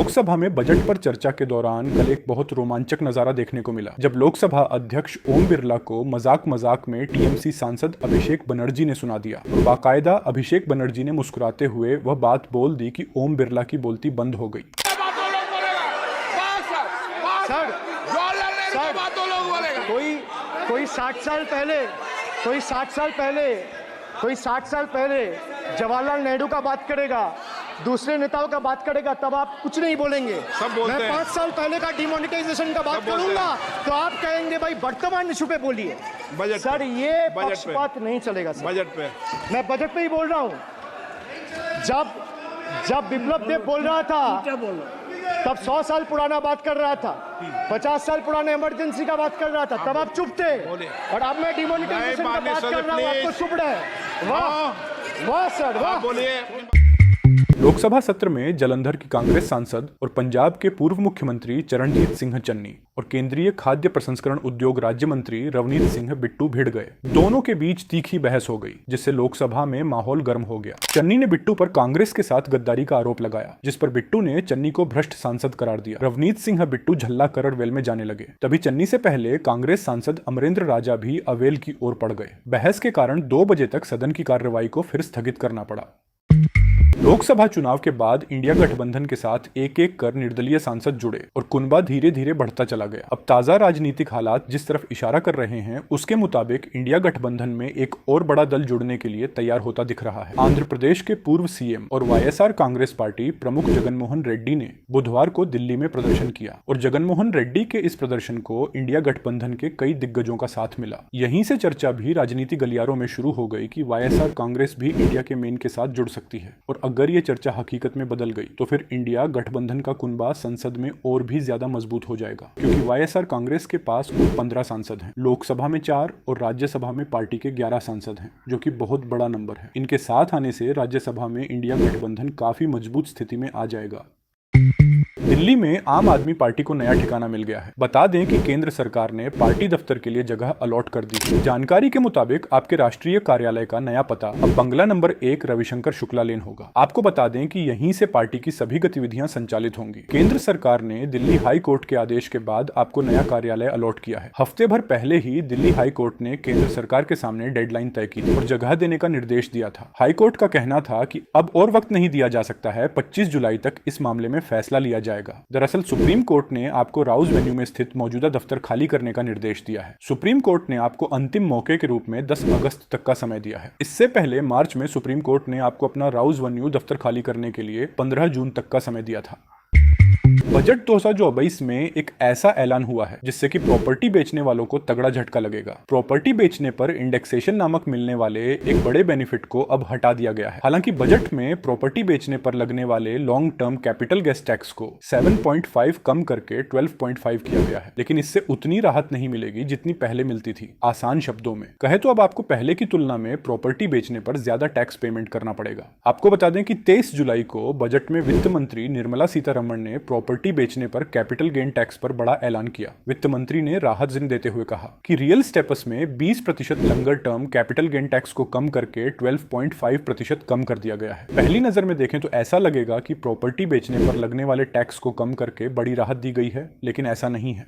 लोकसभा में बजट पर चर्चा के दौरान कल एक बहुत रोमांचक नजारा देखने को मिला जब लोकसभा अध्यक्ष ओम बिरला को मजाक मजाक में टीएमसी सांसद अभिषेक बनर्जी ने सुना दिया और बाकायदा अभिषेक बनर्जी ने मुस्कुराते हुए वह बात बोल दी कि ओम बिरला की बोलती बंद हो गई। कोई 60 साल पहले जवाहरलाल नेहरू का बात करेगा, दूसरे नेताओं का बात करेगा, तब आप कुछ नहीं बोलेंगे। सब बोलते मैं 5 साल पहले का डिमोनेटाइजेशन का बात करूंगा तो आप कहेंगे भाई वर्तमान इशू पे बोलिए। सर ये पक्षपात नहीं चलेगा सर। बजट पे मैं बजट पे ही बोल रहा हूँ। जब विप्लव देव बोल रहा था तब 100 साल पुराना बात कर रहा था, 50 साल पुराने इमरजेंसी का बात कर रहा था, तब आप चुप थे। और अब मैं डिमोनेटाइजेशन का बात कर रहा हूँ, आपको चुप रहे। वाह वाह सर वाह। बोलिए। लोकसभा सत्र में जालंधर की कांग्रेस सांसद और पंजाब के पूर्व मुख्यमंत्री चरणजीत सिंह चन्नी और केंद्रीय खाद्य प्रसंस्करण उद्योग राज्य मंत्री रवनीत सिंह बिट्टू भिड़ गए। दोनों के बीच तीखी बहस हो गई जिससे लोकसभा में माहौल गर्म हो गया। चन्नी ने बिट्टू पर कांग्रेस के साथ गद्दारी का आरोप लगाया, जिस पर बिट्टू ने चन्नी को भ्रष्ट सांसद करार दिया। रवनीत सिंह बिट्टू झल्ला करड़ वेल में जाने लगे। तभी चन्नी से पहले कांग्रेस सांसद अमरेंद्र राजा भी अवेल की ओर पड़ गए। बहस के कारण 2 बजे तक सदन की कार्यवाही को फिर स्थगित करना पड़ा। लोकसभा चुनाव के बाद इंडिया गठबंधन के साथ एक एक कर निर्दलीय सांसद जुड़े और कुनबा धीरे धीरे बढ़ता चला गया। अब ताजा राजनीतिक हालात जिस तरफ इशारा कर रहे हैं उसके मुताबिक इंडिया गठबंधन में एक और बड़ा दल जुड़ने के लिए तैयार होता दिख रहा है। आंध्र प्रदेश के पूर्व सीएम और वाईएसआर कांग्रेस पार्टी प्रमुख जगनमोहन रेड्डी ने बुधवार को दिल्ली में प्रदर्शन किया और जगनमोहन रेड्डी के इस प्रदर्शन को इंडिया गठबंधन के कई दिग्गजों का साथ मिला। यहीं से चर्चा भी राजनीति गलियारों में शुरू हो गई कि वाईएसआर कांग्रेस भी इंडिया के मेन के साथ जुड़ सकती है। और अगर ये चर्चा हकीकत में बदल गई तो फिर इंडिया गठबंधन का कुनबा संसद में और भी ज्यादा मजबूत हो जाएगा, क्योंकि वाईएसआर कांग्रेस के पास कुल 15 सांसद हैं, लोकसभा में 4 और राज्यसभा में पार्टी के 11 सांसद हैं, जो कि बहुत बड़ा नंबर है। इनके साथ आने से राज्यसभा में इंडिया गठबंधन काफी मजबूत स्थिति में आ जाएगा। दिल्ली में आम आदमी पार्टी को नया ठिकाना मिल गया है। बता दें कि केंद्र सरकार ने पार्टी दफ्तर के लिए जगह अलॉट कर दी है। जानकारी के मुताबिक आपके राष्ट्रीय कार्यालय का नया पता अब बंगला नंबर 1 रविशंकर शुक्ला लेन होगा। आपको बता दें कि यहीं से पार्टी की सभी गतिविधियां संचालित होंगी। केंद्र सरकार ने दिल्ली हाई कोर्ट के आदेश के बाद आपको नया कार्यालय अलॉट किया है। हफ्ते भर पहले ही दिल्ली हाई कोर्ट ने केंद्र सरकार के सामने डेडलाइन तय की थी और जगह देने का निर्देश दिया था। हाई कोर्ट का कहना था कि अब और वक्त नहीं दिया जा सकता है, 25 जुलाई तक इस मामले में फैसला लिया जाएगा। दरअसल सुप्रीम कोर्ट ने आपको राउज वेन्यू में स्थित मौजूदा दफ्तर खाली करने का निर्देश दिया है। सुप्रीम कोर्ट ने आपको अंतिम मौके के रूप में 10 अगस्त तक का समय दिया है। इससे पहले मार्च में सुप्रीम कोर्ट ने आपको अपना राउज वेन्यू दफ्तर खाली करने के लिए 15 जून तक का समय दिया था। बजट 2024 में एक ऐसा ऐलान हुआ है जिससे कि प्रॉपर्टी बेचने वालों को तगड़ा झटका लगेगा। प्रॉपर्टी बेचने पर इंडेक्सेशन नामक मिलने वाले एक बड़े बेनिफिट को अब हटा दिया गया है। हालांकि बजट में प्रॉपर्टी बेचने पर लगने वाले long term capital gains tax को 7.5 कम करके 12.5 किया गया है, लेकिन इससे उतनी राहत नहीं मिलेगी जितनी पहले मिलती थी। आसान शब्दों में कहे तो अब आपको पहले की तुलना में प्रॉपर्टी बेचने पर ज्यादा टैक्स पेमेंट करना पड़ेगा। आपको बता दें कि 23 जुलाई को बजट में वित्त मंत्री निर्मला सीतारमण ने प्रॉपर्टी बेचने पर कैपिटल गेन टैक्स पर बड़ा ऐलान किया। वित्त मंत्री ने राहत जिन देते हुए कहा कि रियल स्टेपस में 20% लंगर टर्म कैपिटल गेन टैक्स को कम करके 12.5% कम कर दिया गया है। पहली नजर में देखें तो ऐसा लगेगा कि प्रॉपर्टी बेचने पर लगने वाले टैक्स को कम करके बड़ी राहत दी गई है, लेकिन ऐसा नहीं है।